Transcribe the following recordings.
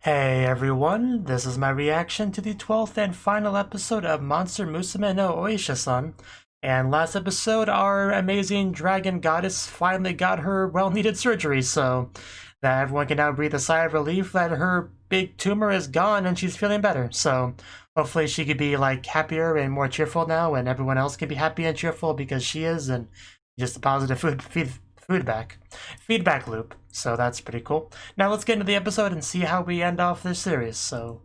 Hey everyone, this is my reaction to the 12th and final episode of Monster Musume no Oishasan. And last episode, our amazing dragon goddess finally got her well-needed surgery, so that everyone can now breathe a sigh of relief that her big tumor is gone and she's feeling better. So hopefully she could be like happier and more cheerful now, and everyone else can be happy and cheerful because she is, and just a positive feedback loop. So that's pretty cool. Now let's get into the episode and see how we end off this series. So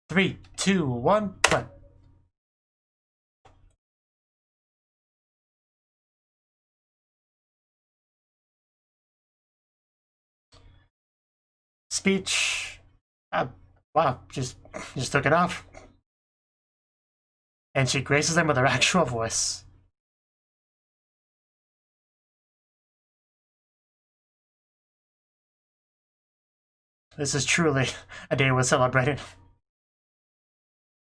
3, 2, 1, play. Speech. Wow, just took it off. And she graces them with her actual voice. This is truly a day worth celebrating.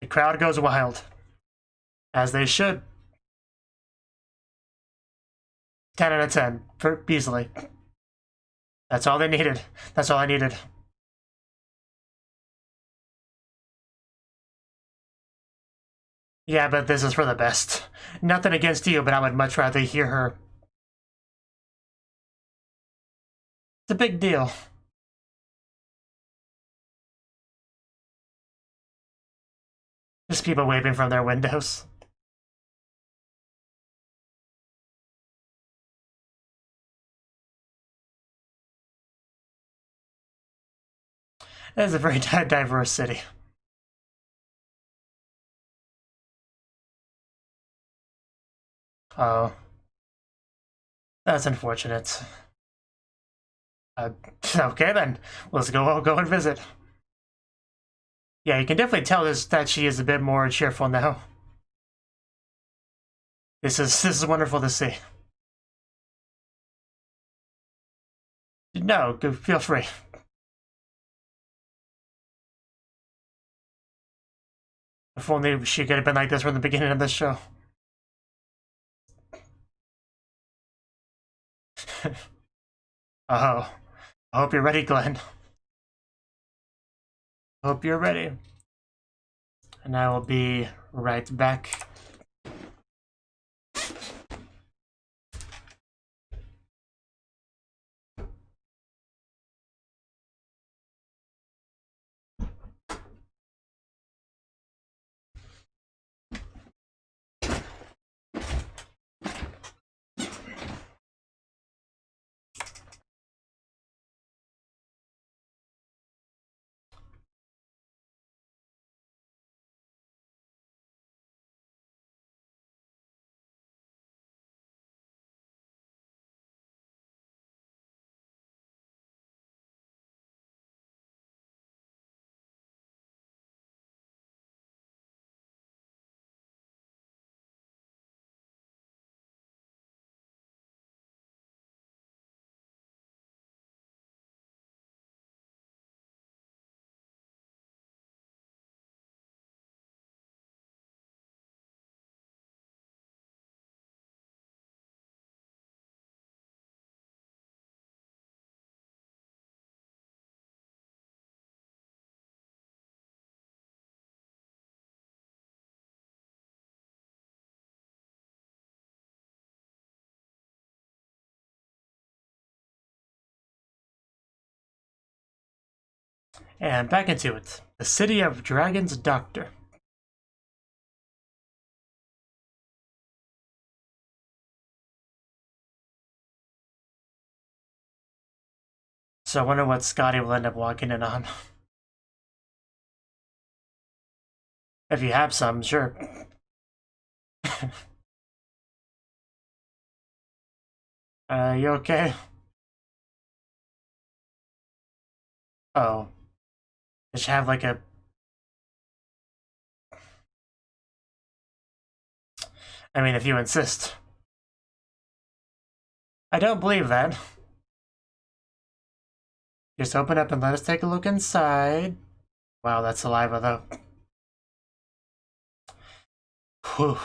The crowd goes wild. As they should. 10 out of 10 for Beasley. That's all they needed. That's all I needed. Yeah, but this is for the best. Nothing against you, but I would much rather hear her. It's a big deal. Just people waving from their windows. It is a very diverse city. Oh. That's unfortunate. Okay then, let's go and visit. Yeah, you can definitely tell that she is a bit more cheerful now. This is wonderful to see. No, feel free. If only she could have been like this from the beginning of the show. Oh, I hope you're ready, Glenn. Hope you're ready. And I will be right back. And back into it. The City of Dragons Doctor. So I wonder what Scotty will end up walking in on. If you have some, sure. You okay? Oh. Just have like a... I mean, if you insist. I don't believe that. Just open up and let us take a look inside. Wow, that's saliva though. Whew.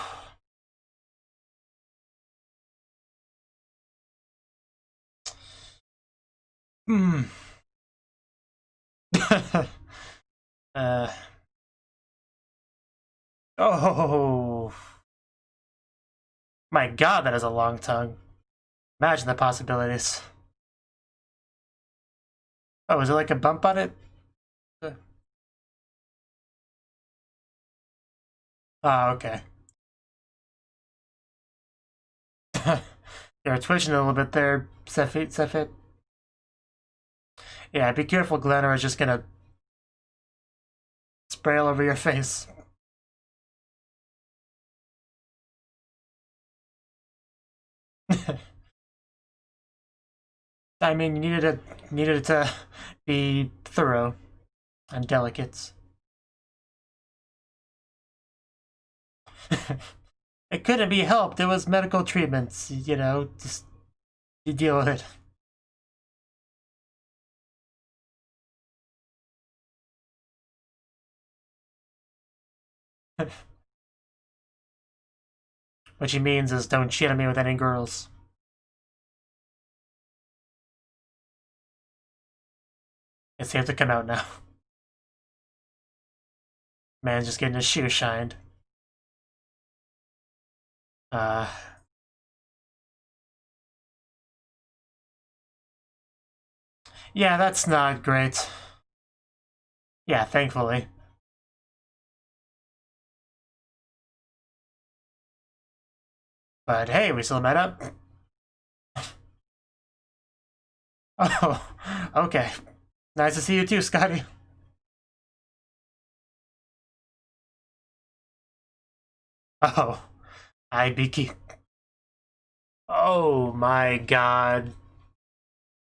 Hmm. Oh. My god, that is a long tongue. Imagine the possibilities. Oh, is it like a bump on it? Oh, okay. You're twitching a little bit there, Sefit. Yeah, be careful, Glenn, or it's just gonna spray all over your face. I mean, you needed it to be thorough and delicate. It couldn't be helped. It was medical treatments, you know. Just you deal with it. What she means is don't cheat on me with any girls. It's safe to come out now. Man's just getting his shoe shined. Yeah, that's not great. Yeah, thankfully. But hey, we still met up. Oh, okay. Nice to see you too, Scotty. Oh, hi, Biki. Oh my god.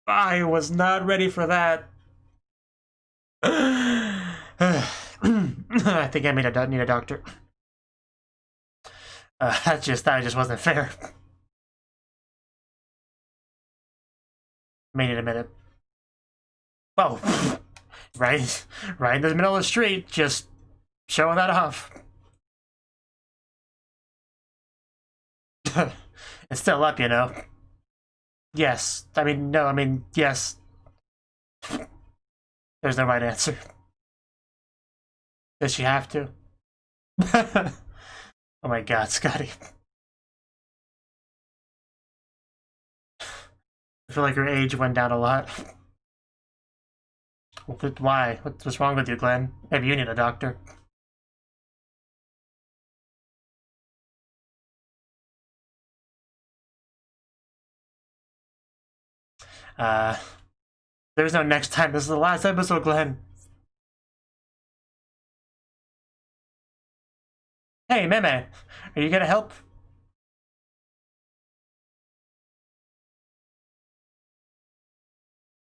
I was not ready for that. I think I need a doctor. That just wasn't fair. Made it a minute. Oh, right in the middle of the street, just showing that off. It's still up, you know. Yes. I mean, no, I mean, yes. There's no right answer. Does she have to? Oh my god, Scotty. I feel like your age went down a lot. Why? What's wrong with you, Glenn? Maybe you need a doctor. There's no next time. This is the last episode, Glenn. Hey, Meme, are you gonna help?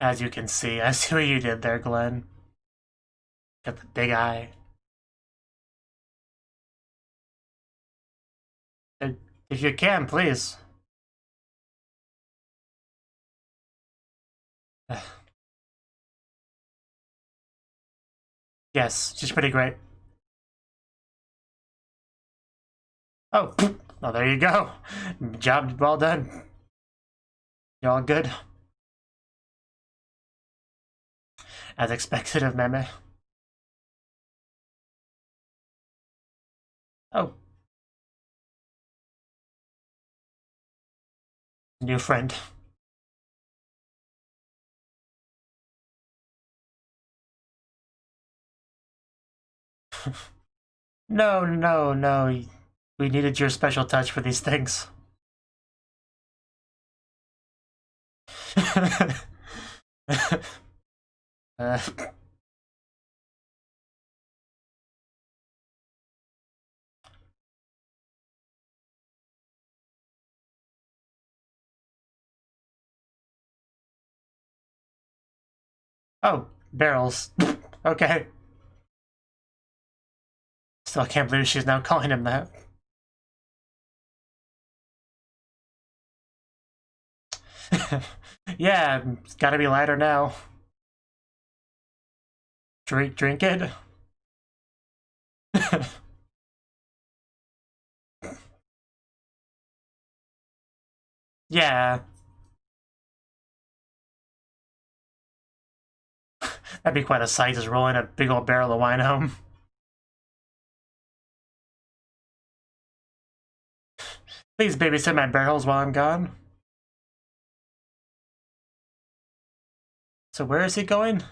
As you can see, I see what you did there, Glenn. Got the big eye. If you can, please. Yes, she's pretty great. Oh, well, there you go. Job well done. You all good? As expected of Meme. Oh. New friend. No, no, no. We needed your special touch for these things. uh, oh, barrels. Okay. Still can't believe she's now calling him that. Yeah, it's gotta be lighter now. Drink it. Yeah. That'd be quite a sight, just rolling a big old barrel of wine home. Please babysit my barrels while I'm gone. So where is he going?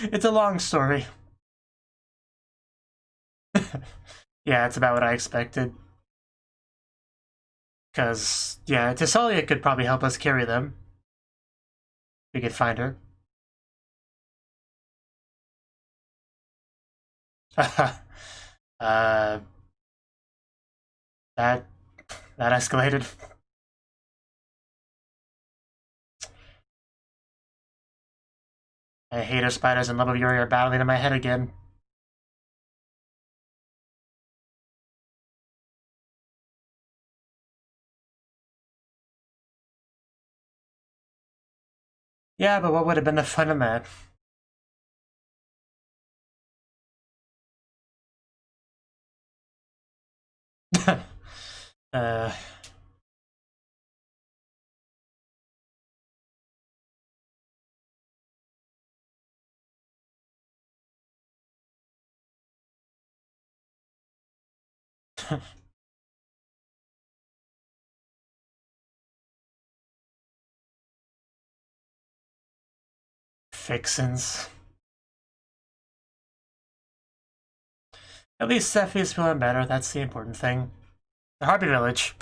It's a long story. Yeah, it's about what I expected. Because, yeah, Tissalia could probably help us carry them. We could find her. uh, that escalated. I hate her spiders and love of Yuri are battling in my head again. Yeah, but what would have been the fun in that? uh... Fixins. At least Sephi's feeling better, that's the important thing. The Harpy Village.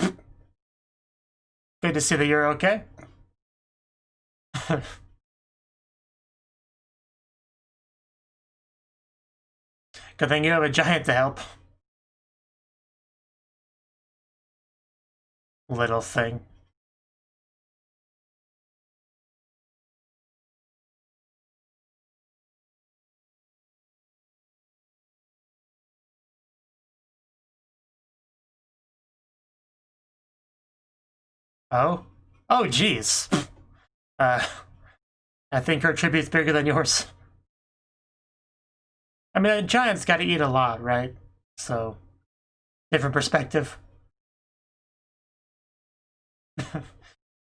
Good to see that you're okay. Good thing you have a giant to help. Little thing. Oh? Oh, jeez. I think her tribute's bigger than yours. I mean, a giant's gotta eat a lot, right? So, different perspective.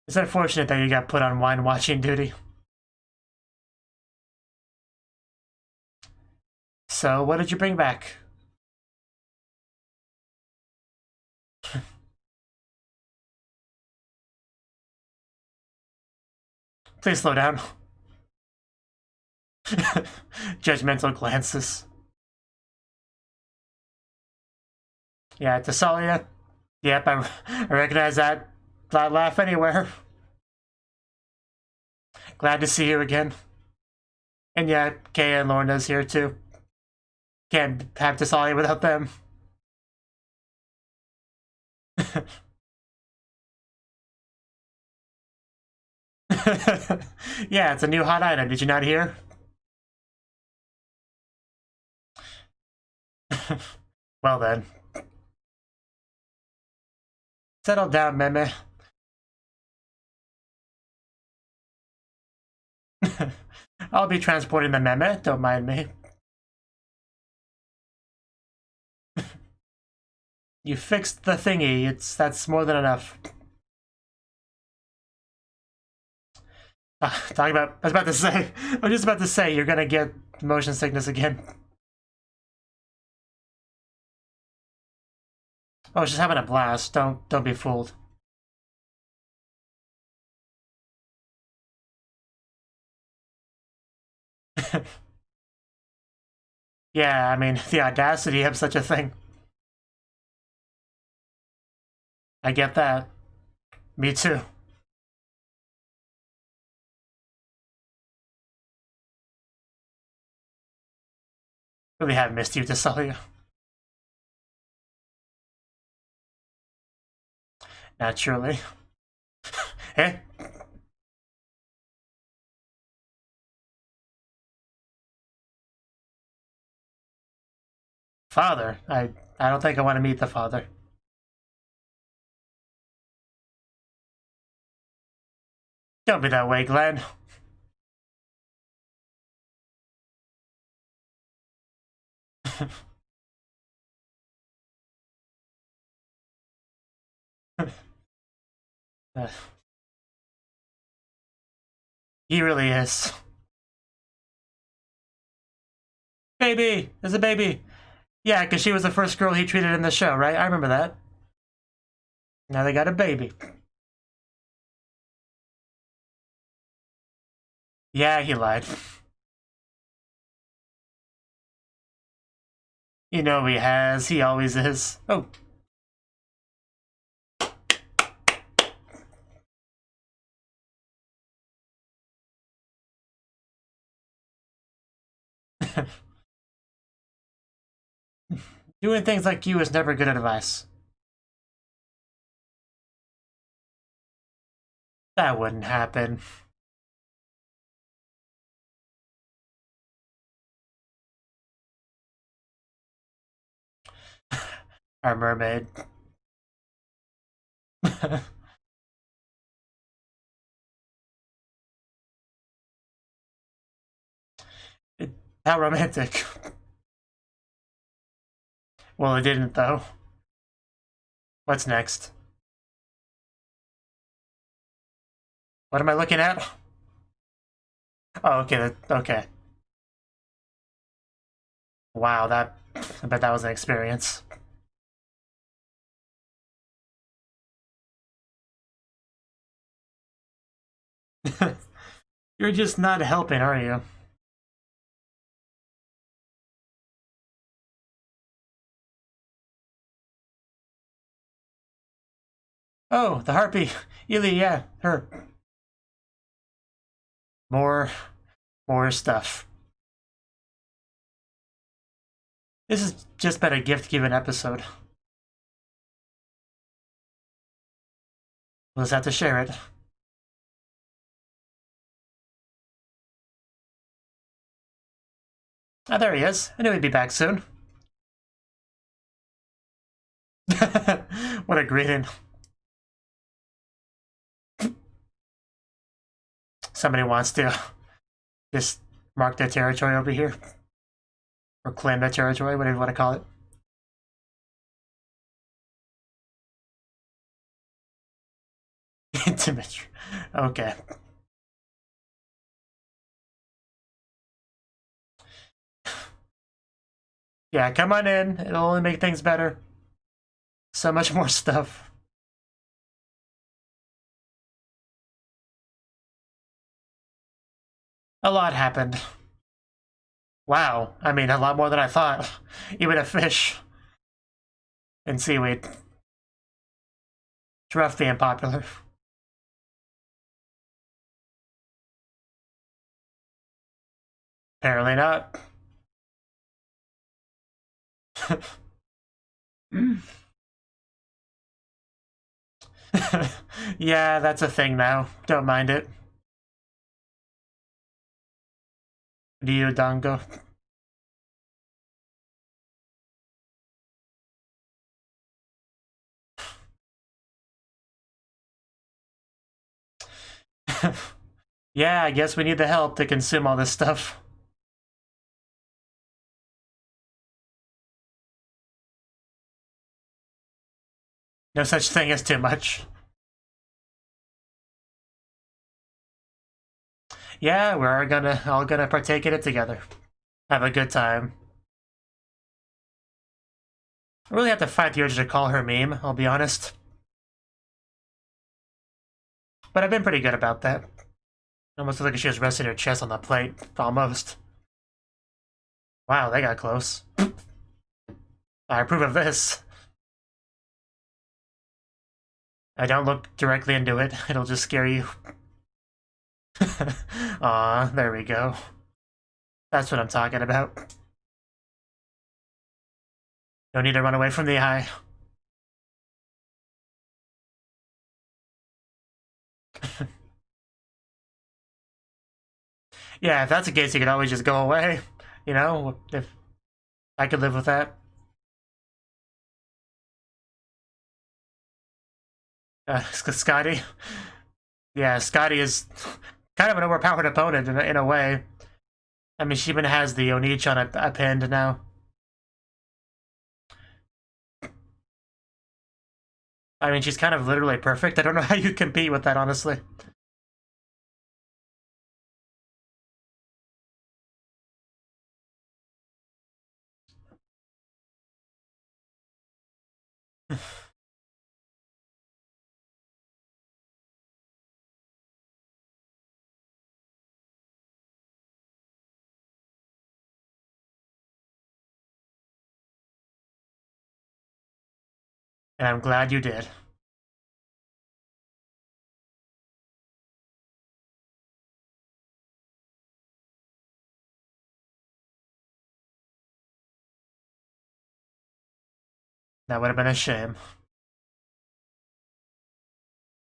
It's unfortunate that you got put on wine watching duty. So, what did you bring back? Please slow down. Judgmental glances. Yeah, Tissalia. Yep, I recognize that laugh anywhere. Glad to see you again. And yeah, Kaya and Lorna's here too. Can't have Tissalia without them. Yeah, it's a new hot item. Did you not hear? Well then. Settle down, Meme. I'll be transporting the Meme, don't mind me. You fixed the thingy, that's more than enough. Talking about, I was just about to say, you're gonna get motion sickness again. Oh, she's having a blast. Don't be fooled. Yeah, I mean, the audacity of such a thing. I get that. Me too. Really have missed you, Tissalia. Naturally. Eh? Father? I don't think I want to meet the father. Don't be that way, Glenn. He really is. Baby! There's a baby! Yeah, because she was the first girl he treated in the show, right? I remember that. Now they got a baby. Yeah, he lied. You know he has. He always is. Oh. Doing things like you is never good advice. That wouldn't happen. Our mermaid. How romantic. Well, it didn't, though. What's next? What am I looking at? Oh, okay, okay. Wow, I bet that was an experience. You're just not helping, are you? Oh, the harpy. Ili, yeah, her. More stuff. This has just been a gift-given episode. We'll just have to share it. Oh, there he is. I knew he'd be back soon. What a greeting. Somebody wants to just mark their territory over here. Or claim their territory, whatever you want to call it. Intimate. Okay. Yeah, come on in. It'll only make things better. So much more stuff. A lot happened. Wow. I mean, a lot more than I thought. Even a fish. And seaweed. It's rough being popular. Apparently not. Yeah, that's a thing now. Don't mind it. Ryu Dango. Yeah, I guess we need the help to consume all this stuff. No such thing as too much. Yeah, we're all gonna partake in it together. Have a good time. I really have to fight the urge to call her meme, I'll be honest. But I've been pretty good about that. Almost looks like she was resting her chest on the plate. Almost. Wow, they got close. I approve of this. I don't look directly into it. It'll just scare you. Aw, there we go. That's what I'm talking about. No need to run away from the eye. Yeah, if that's the case, you could always just go away. You know, if I could live with that. Scotty. Yeah, Scotty is kind of an overpowered opponent in a way. I mean, she even has the Onichan append now. I mean, she's kind of literally perfect. I don't know how you compete with that, honestly. And I'm glad you did. That would have been a shame.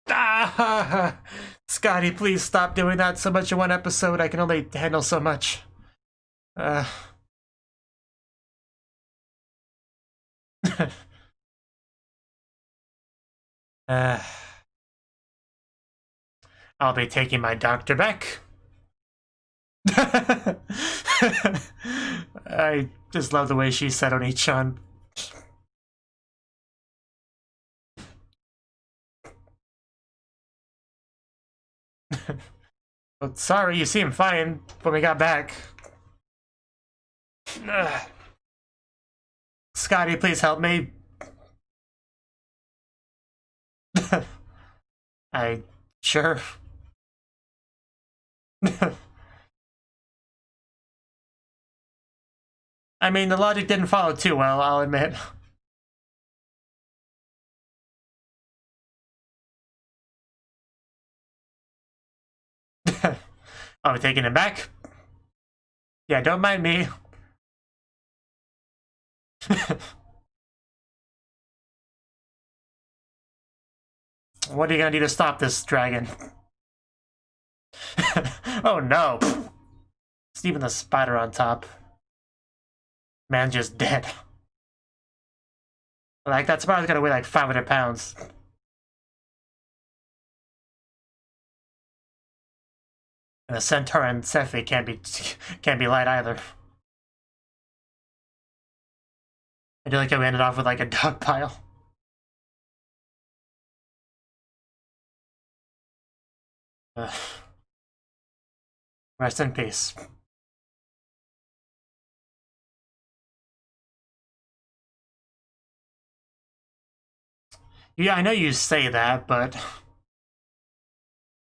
Ah! Scotty, please stop doing that so much in one episode. I can only handle so much. I'll be taking my doctor back. I just love the way she said Oni-chan. Well, sorry, you seemed fine when we got back. Scotty, please help me. Sure. I mean, the logic didn't follow too well, I'll admit. Oh, taking him back? Yeah, don't mind me. What are you gonna do to stop this dragon? Oh no! It's even the spider on top. Man's just dead. Like, that spider's gonna weigh like 500 pounds. And the centaur and Sephi can't be light either. I do like how we ended off with like a dog pile. Rest in peace. Yeah, I know you say that, but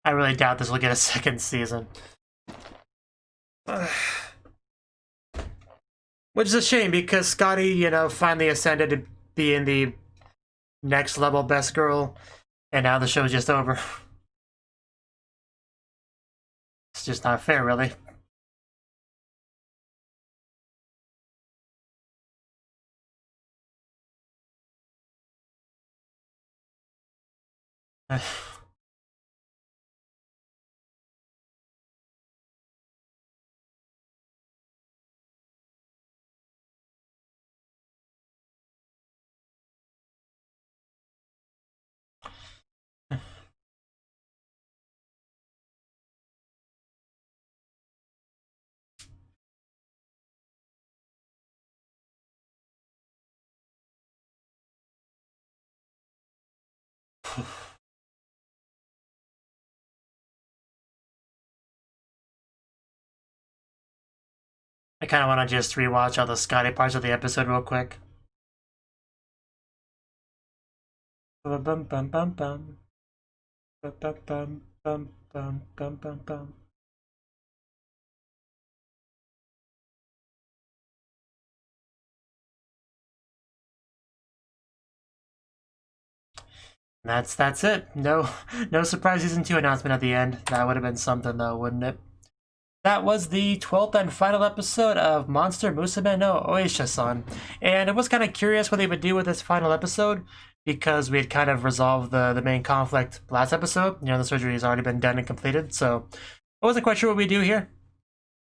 I really doubt this will get a second season. Which is a shame, because Scotty, you know, finally ascended to being the next level best girl, and now the show's just over. It's just not fair, really. I kind of want to just rewatch all the Scotty parts of the episode real quick. Bum bum bum bum bum. Bum bum bum bum bum bum bum bum. That's it. No surprise season 2 announcement at the end. That would have been something though, wouldn't it? That was the 12th and final episode of Monster Musume no Oishasan. And I was kind of curious what they would do with this final episode, because we had kind of resolved the main conflict last episode. You know, the surgery has already been done and completed, so I wasn't quite sure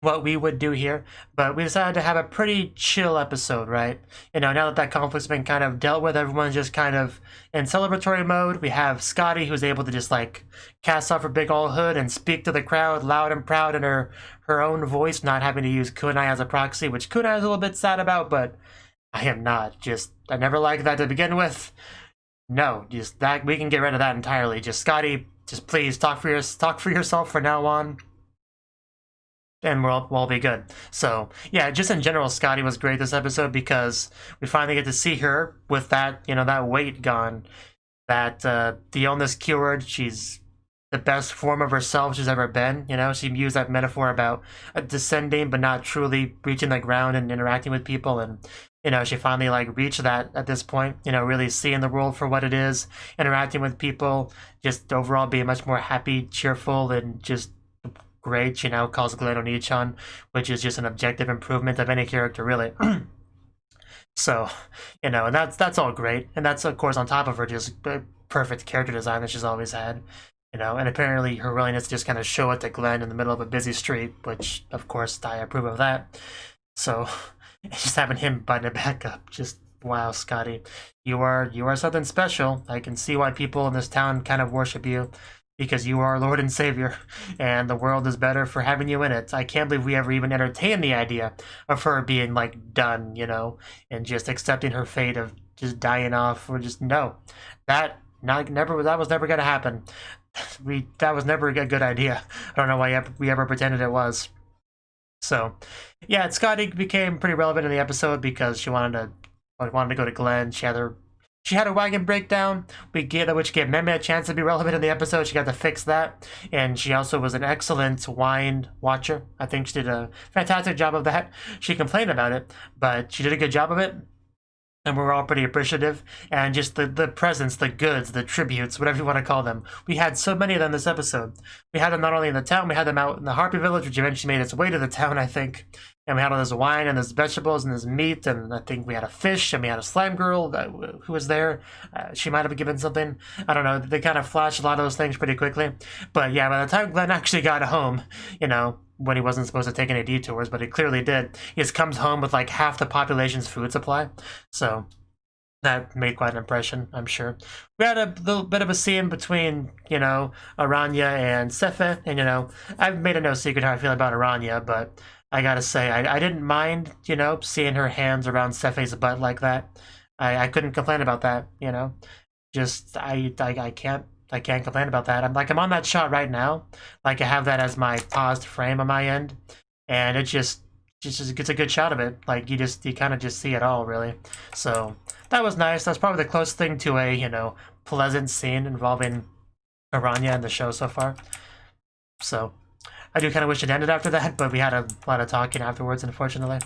what we would do here, but we decided to have a pretty chill episode, right? You know, now that that conflict's been kind of dealt with, everyone's just kind of in celebratory mode. We have Scotty, who's able to just like cast off her big old hood and speak to the crowd loud and proud in her own voice, not having to use kunai as a proxy, which kunai is a little bit sad about, but I am not. I never liked that to begin with. no, just that we can get rid of that entirely. Just Scotty, just please talk for yourself from now on, and we'll be good. So yeah, just in general, Scotty was great this episode because we finally get to see her with that, you know, that weight gone, that the illness cured. She's the best form of herself she's ever been. You know, she used that metaphor about descending but not truly reaching the ground and interacting with people, and you know, she finally like reached that at this point. You know, really seeing the world for what it is, interacting with people, just overall being much more happy, cheerful, and just great. She now calls Glenn Oni-chan, which is just an objective improvement of any character, really. So, you know, and that's all great, and that's of course on top of her just perfect character design that she's always had. You know, and apparently her willingness to just kind of show it to Glenn in the middle of a busy street, which of course I approve of that. So just having him button it back up, just wow, Scotty, you are something special. I can see why people in this town kind of worship you, because you are Lord and Savior, and the world is better for having you in it. I can't believe we ever even entertained the idea of her being like done, you know, and just accepting her fate of just dying off, or just no, that was never gonna happen. That was never a good idea. I don't know why we ever pretended it was. So, yeah, Scotty became pretty relevant in the episode because she wanted to go to Glenn. She had a wagon breakdown, which gave Meme a chance to be relevant in the episode. She got to fix that, and she also was an excellent wine watcher. I think she did a fantastic job of that. She complained about it, but she did a good job of it. And we're all pretty appreciative, and just the presents, the goods, the tributes, whatever you want to call them. We had so many of them this episode. We had them not only in the town, we had them out in the Harpy Village, which eventually made its way to the town, I think. And we had all this wine, and this vegetables, and this meat, and I think we had a fish, and we had a slime girl who was there. She might have given something. I don't know. They kind of flashed a lot of those things pretty quickly. But yeah, by the time Glenn actually got home, you know, when he wasn't supposed to take any detours, but he clearly did, he just comes home with like half the population's food supply. So that made quite an impression, I'm sure. We had a little bit of a scene between, you know, Aranya and Sefe, and, you know, I've made it no secret how I feel about Aranya, but I gotta say, I didn't mind, you know, seeing her hands around Sefe's butt like that. I couldn't complain about that, you know. Just, I can't complain about that. I'm on that shot right now. Like, I have that as my paused frame on my end, and it's a good shot of it. Like, you kind of just see it all, really. So that was nice. That's probably the closest thing to a, you know, pleasant scene involving Aranya in the show so far. So I do kind of wish it ended after that, but we had a lot of talking afterwards, unfortunately.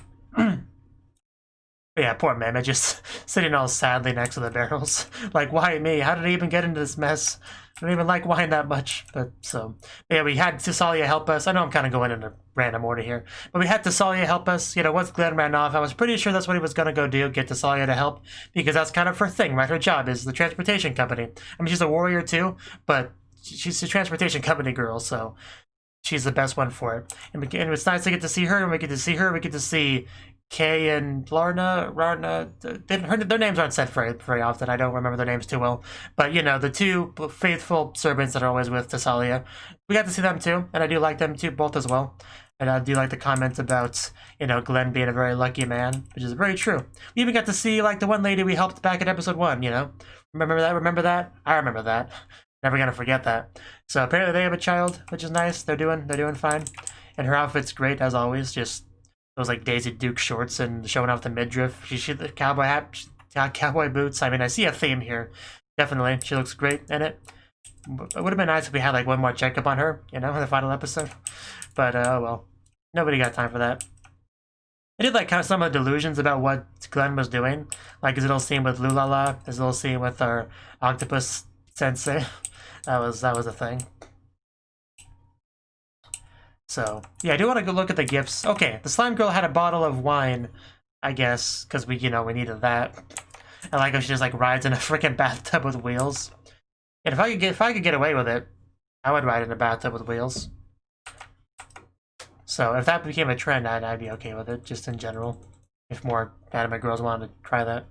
Yeah, poor Meme just sitting all sadly next to the barrels. Like, why me? How did I even get into this mess? I don't even like wine that much. But so, yeah, we had Thessalia help us. I know I'm kind of going in a random order here, but we had Thessalia help us. You know, once Glenn ran off, I was pretty sure that's what he was going to go do, get Thessalia to help, because that's kind of her thing, right? Her job is the transportation company. I mean, she's a warrior too, but she's a transportation company girl, so she's the best one for it. And it's nice to get to see her, and we get to see Kay and Larna, their names aren't said very often. I don't remember their names too well. But, you know, the two faithful servants that are always with Thessalia, we got to see them too, and I do like them too, both as well. And I do like the comment about, you know, Glenn being a very lucky man, which is very true. We even got to see, like, the one lady we helped back in episode 1, you know? Remember that? I remember that. Never gonna forget that. So apparently they have a child, which is nice. They're doing fine. And her outfit's great, as always, just those like Daisy Duke shorts and showing off the midriff. She the cowboy hat, cowboy boots. I mean, I see a theme here. Definitely, she looks great in it. It would have been nice if we had like one more checkup on her, you know, in the final episode. But oh well, nobody got time for that. I did like kind of some of the delusions about what Glenn was doing, like his little scene with Lulala, his little scene with our octopus sensei. That was a thing. So, yeah, I do want to go look at the gifts. Okay, the slime girl had a bottle of wine, I guess, because we needed that. I like how she just, like, rides in a freaking bathtub with wheels. And if I could get away with it, I would ride in a bathtub with wheels. So, if that became a trend, I'd be okay with it, just in general. If more anime girls wanted to try that.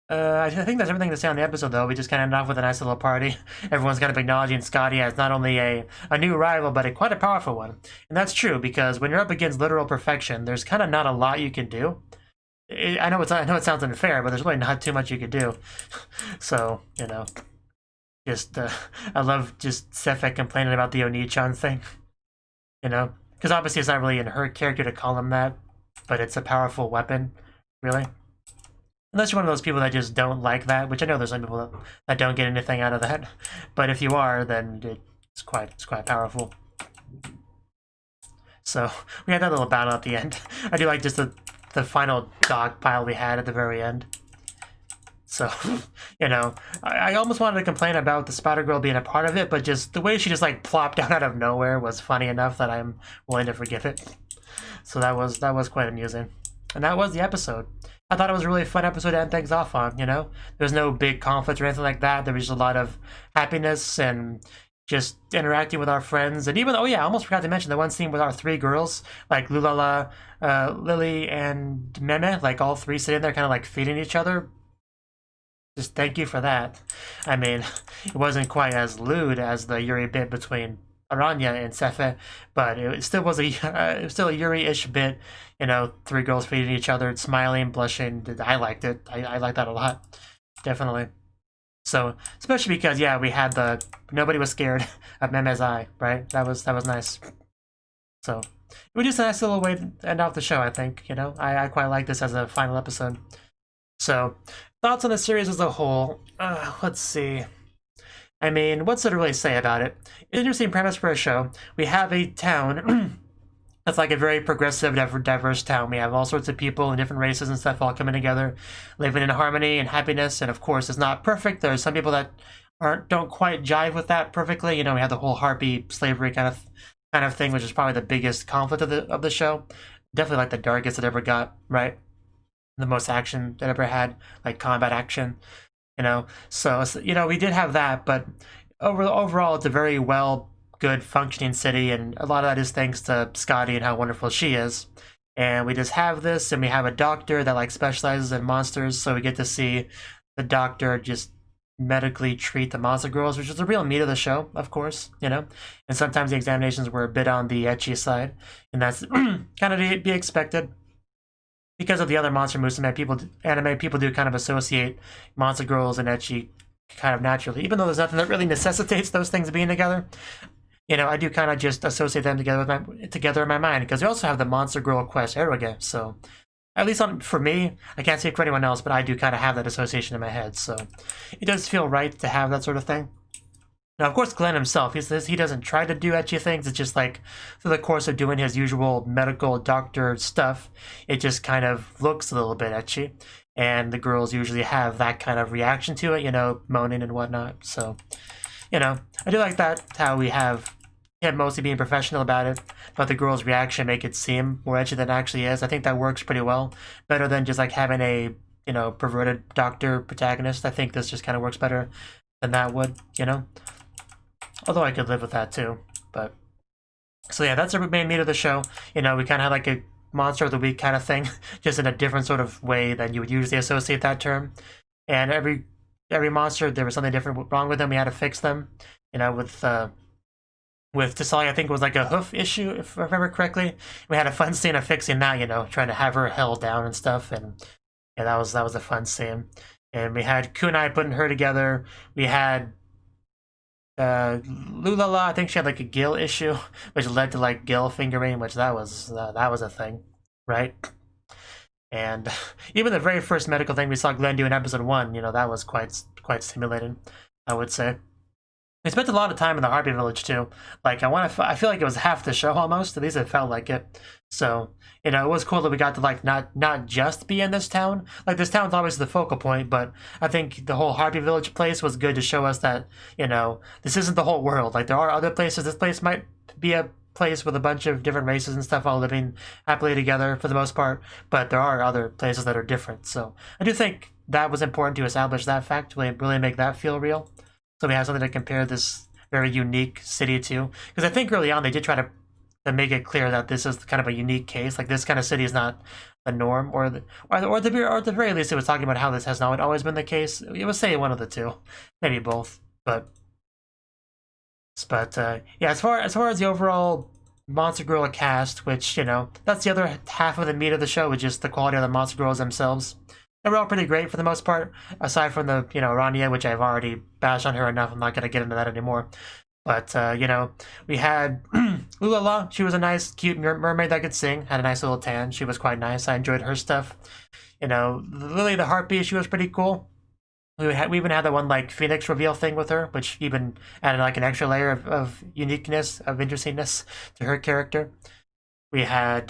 I think that's everything to say on the episode, though. We just kind of ended off with a nice little party. Everyone's kind of acknowledging Scotty as not only a new rival, but quite a powerful one. And that's true, because when you're up against literal perfection, there's kind of not a lot you can do. I know it sounds unfair, but there's really not too much you could do. So, you know, just I love just Sefek complaining about the Oni-chan thing. You know, because obviously it's not really in her character to call him that, but it's a powerful weapon, really. Unless you're one of those people that just don't like that, which I know there's some people that don't get anything out of that. But if you are, then it's quite powerful. So we had that little battle at the end. I do like just the final dog pile we had at the very end. So, you know, I almost wanted to complain about the Spider Girl being a part of it, but just the way she just like plopped down out of nowhere was funny enough that I'm willing to forgive it. So that was quite amusing. And that was the episode. I thought it was a really fun episode to end things off on, you know? There's no big conflict or anything like that. There was just a lot of happiness and just interacting with our friends. And even, oh yeah, I almost forgot to mention the one scene with our three girls, like Lulala, Lily, and Meme, like all three sitting there kind of like feeding each other. Just thank you for that. I mean, it wasn't quite as lewd as the Yuri bit between Aranya and Sefe, but it still was it was still a Yuri-ish bit, you know, three girls feeding each other, smiling, blushing. I liked it. I liked that a lot, definitely. So, especially because, yeah, we had nobody was scared of Meme's eye, right? That was nice. So, it was just a nice little way to end off the show, I think, you know? I quite like this as a final episode. So, thoughts on the series as a whole? Let's see. I mean, what's there to really say about it? Interesting premise for a show. We have a town that's like a very progressive, diverse town. We have all sorts of people and different races and stuff all coming together, living in harmony and happiness. And of course, it's not perfect. There's some people that don't quite jive with that perfectly. You know, we have the whole harpy slavery kind of thing, which is probably the biggest conflict of the show. Definitely like the darkest it ever got, right? The most action it ever had, like combat action. You know, so you know, we did have that, but overall, it's a very good functioning city, and a lot of that is thanks to Scotty and how wonderful she is. And we just have this, and we have a doctor that like specializes in monsters, so we get to see the doctor just medically treat the monster girls, which is the real meat of the show, of course, you know. And sometimes the examinations were a bit on the ecchi side, and that's kind of to be expected. Because of the other Monster Musume anime, people do kind of associate monster girls and ecchi kind of naturally, even though there's nothing that really necessitates those things being together. You know, I do kind of just associate them together in my mind, because we also have the monster girl quest eroge. So, at least for me, I can't speak for anyone else, but I do kind of have that association in my head. So, it does feel right to have that sort of thing. Now, of course, Glenn himself, he says he doesn't try to do ecchi things. It's just like, through the course of doing his usual medical doctor stuff, it just kind of looks a little bit ecchi. And the girls usually have that kind of reaction to it, you know, moaning and whatnot. So, you know, I do like that, how we have him mostly being professional about it, but the girls' reaction make it seem more ecchi than it actually is. I think that works pretty well. Better than just like having a, you know, perverted doctor protagonist. I think this just kind of works better than that would, you know. Although I could live with that too, but... So yeah, that's the main meat of the show. You know, we kind of had like a monster of the week kind of thing, just in a different sort of way than you would usually associate that term. And every monster, there was something different wrong with them. We had to fix them. You know, with Tisali, I think it was like a hoof issue, if I remember correctly. We had a fun scene of fixing that, you know, trying to have her held down and stuff. And yeah, that was a fun scene. And we had Kunai putting her together. We had Lulala, I think she had like a gill issue, which led to like gill fingering, which that was a thing, right? And even the very first medical thing we saw Glenn do in episode 1, you know, that was quite stimulating, I would say. We spent a lot of time in the Harpy Village too. Like I feel like it was half the show almost. At least it felt like it. So, you know, it was cool that we got to like not just be in this town. Like this town's always the focal point, but I think the whole Harpy Village place was good to show us that, you know, this isn't the whole world. Like there are other places. This place might be a place with a bunch of different races and stuff all living happily together for the most part, but there are other places that are different. So I do think that was important to establish that fact, to really make that feel real. So we have something to compare this very unique city to. Because I think early on they did try to make it clear that this is kind of a unique case. Like this kind of city is not the norm, or at the very least it was talking about how this has not always been the case. It was saying one of the two, maybe both. But yeah, as far as the overall Monster Girl cast, which, you know, that's the other half of the meat of the show, which is the quality of the Monster Girls themselves. They were all pretty great for the most part, aside from the, you know, Rania, which I've already bashed on her enough. I'm not going to get into that anymore. But, you know, we had Ulala. She was a nice, cute mermaid that could sing. Had a nice little tan. She was quite nice. I enjoyed her stuff. You know, Lily the Harpy, she was pretty cool. We even had that one, like, Phoenix reveal thing with her, which even added, like, an extra layer of uniqueness, of interestingness to her character. We had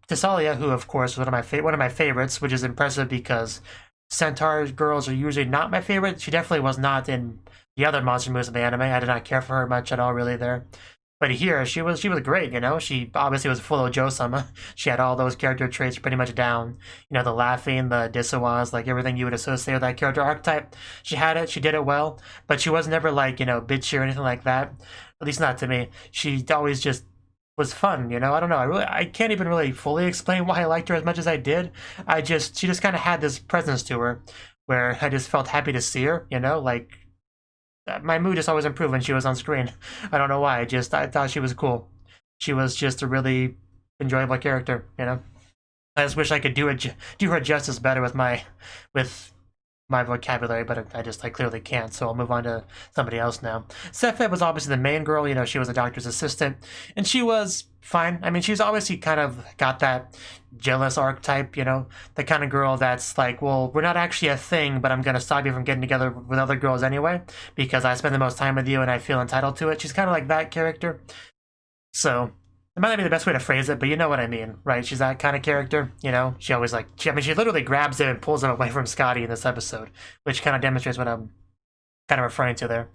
Thessalia, who, of course, was one of my favorites, which is impressive because Centaur girls are usually not my favorite. She definitely was not in the other Monster Musume anime. I did not care for her much at all, really, there. But here, she was great, you know? She obviously was full of Jo-sama. She had all those character traits pretty much down. You know, the laughing, the disawas, like everything you would associate with that character archetype. She had it, she did it well, but she was never like, you know, bitchy or anything like that. At least not to me. She always just was fun, you know? I don't know. I can't even really fully explain why I liked her as much as I did. She just kind of had this presence to her where I just felt happy to see her, you know? Like, my mood just always improved when she was on screen. I don't know why. I thought she was cool. She was just a really enjoyable character, you know? I just wish I could do her justice better with my vocabulary, but I clearly can't, so I'll move on to somebody else now. Sephet was obviously the main girl, you know, she was a doctor's assistant, and she was fine. I mean, she's obviously kind of got that jealous archetype, you know, the kind of girl that's like, well, we're not actually a thing, but I'm going to stop you from getting together with other girls anyway, because I spend the most time with you and I feel entitled to it. She's kind of like that character. So it might not be the best way to phrase it, but you know what I mean, right? She's that kind of character, you know? She always she literally grabs him and pulls him away from Scotty in this episode, which kind of demonstrates what I'm kind of referring to there.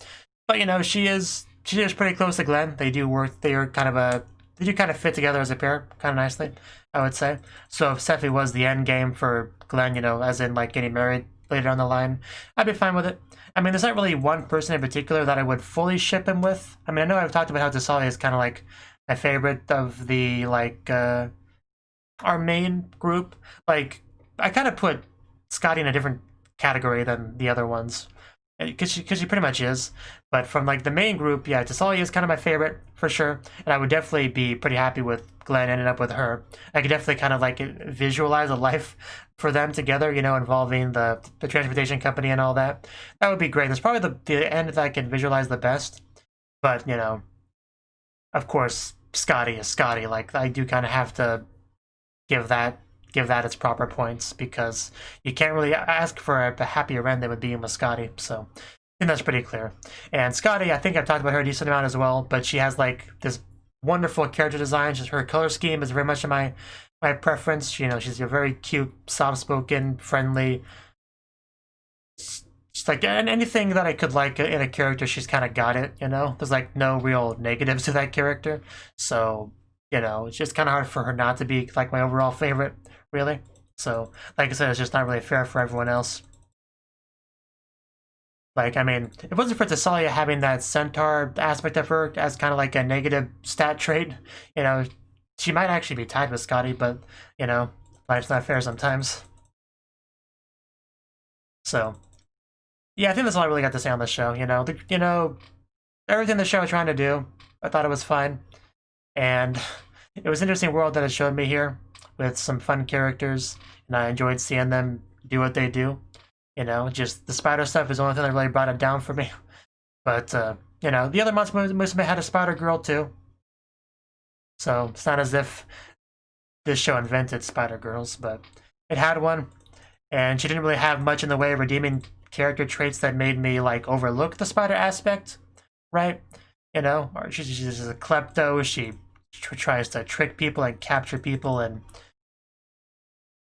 But, you know, she is pretty close to Glenn. They do kind of fit together as a pair, kind of nicely, I would say. So if Sephi was the end game for Glenn, you know, as in, like, getting married later down the line, I'd be fine with it. I mean, there's not really one person in particular that I would fully ship him with. I mean, I know I've talked about how Thessalia is kind of like my favorite of the, like, our main group. Like, I kind of put Scotty in a different category than the other ones, because she pretty much is. But from, like, the main group, yeah, Thessalia is kind of my favorite, for sure. And I would definitely be pretty happy with Glenn ending up with her. I could definitely kind of, like, visualize a life for them together, you know, involving the transportation company and all that. That would be great. That's probably the end that I can visualize the best. But, you know, of course, Scotty is Scotty. Like, I do kind of have to give that its proper points, because you can't really ask for a happier end than would be with Scotty. So I think that's pretty clear. And Scotty, I think I've talked about her a decent amount as well, but she has, like, this wonderful character design. Just her color scheme is very much in my preference. You know, she's a very cute, soft-spoken, friendly. Just like, and anything that I could like in a character, she's kind of got it, you know? There's, like, no real negatives to that character. So, you know, it's just kind of hard for her not to be, like, my overall favorite, really. So, like I said, it's just not really fair for everyone else. Like, I mean, if it wasn't for Thessalia having that centaur aspect of her as kind of like a negative stat trait, you know, she might actually be tied with Scotty, but, you know, life's not fair sometimes. So, yeah, I think that's all I really got to say on the show, you know? Everything the show was trying to do, I thought it was fine. And it was an interesting world that it showed me here, with some fun characters, and I enjoyed seeing them do what they do. You know, just the spider stuff is the only thing that really brought it down for me. But, you know, the other Monster Musume had a spider girl, too. So it's not as if this show invented spider girls, but it had one. And she didn't really have much in the way of redeeming character traits that made me, like, overlook the spider aspect, right? You know, or she's just a klepto. She tries to trick people and capture people, and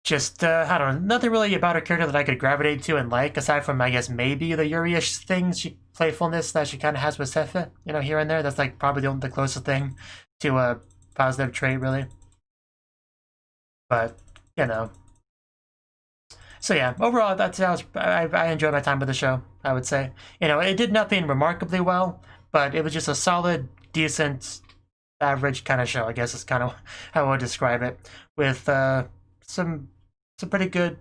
just, I don't know, nothing really about her character that I could gravitate to and like, aside from, I guess, maybe the Yuri-ish things, playfulness that she kind of has with Sephet, you know, here and there. That's, like, probably the closest thing to a positive trait, really. But, you know. So, yeah, overall, I enjoyed my time with the show, I would say. You know, it did nothing remarkably well, but it was just a solid, decent, average kind of show, I guess is kind of how I would describe it, with some pretty good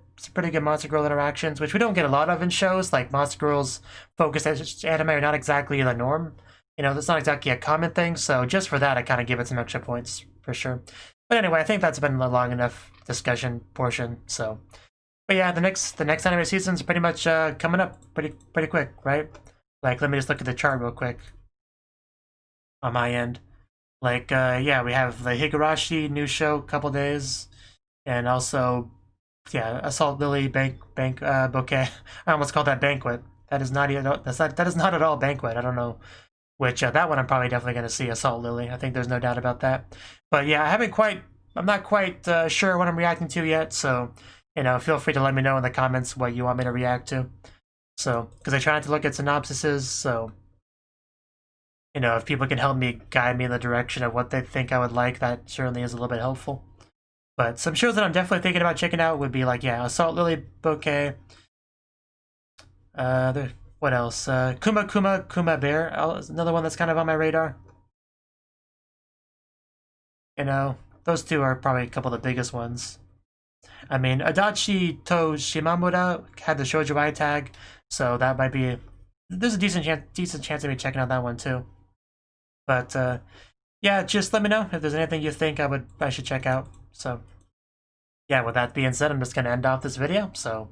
Monster Girl interactions, which we don't get a lot of in shows. Like, Monster Girls focused anime are not exactly the norm, You know, that's not exactly a common thing, so just for that, I kind of give it some extra points, for sure. But anyway, I think that's been a long enough discussion portion, so... But yeah, the next anime season's pretty much coming up pretty quick, right? Like, let me just look at the chart real quick on my end. Like, yeah, we have the Higurashi new show, couple days, and also, yeah, Assault Lily Bouquet. I almost called that Banquet. That is not at all Banquet. I don't know which that one I'm probably definitely going to see, Assault Lily. I think there's no doubt about that. But yeah, I'm not quite sure what I'm reacting to yet. So, you know, feel free to let me know in the comments what you want me to react to. So, because I try not to look at synopsises, so, you know, if people can help me guide me in the direction of what they think I would like, that certainly is a little bit helpful. But some shows that I'm definitely thinking about checking out would be like, yeah, Assault Lily Bouquet. What else? Kuma Bear is another one that's kind of on my radar. You know, those two are probably a couple of the biggest ones. I mean, Adachi to Shimamura had the Shoujo Ai tag, so that might be... There's a decent chance of me checking out that one too. But, yeah, just let me know if there's anything you think I should check out. So, yeah, with that being said, I'm just going to end off this video, so...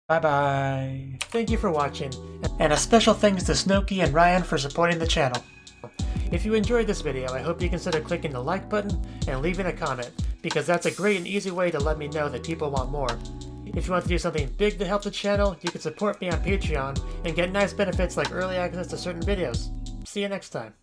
Bye-bye. Thank you for watching, and a special thanks to Cnouki and Ryan for supporting the channel. If you enjoyed this video, I hope you consider clicking the like button and leaving a comment, because that's a great and easy way to let me know that people want more. If you want to do something big to help the channel, you can support me on Patreon and get nice benefits like early access to certain videos. See you next time.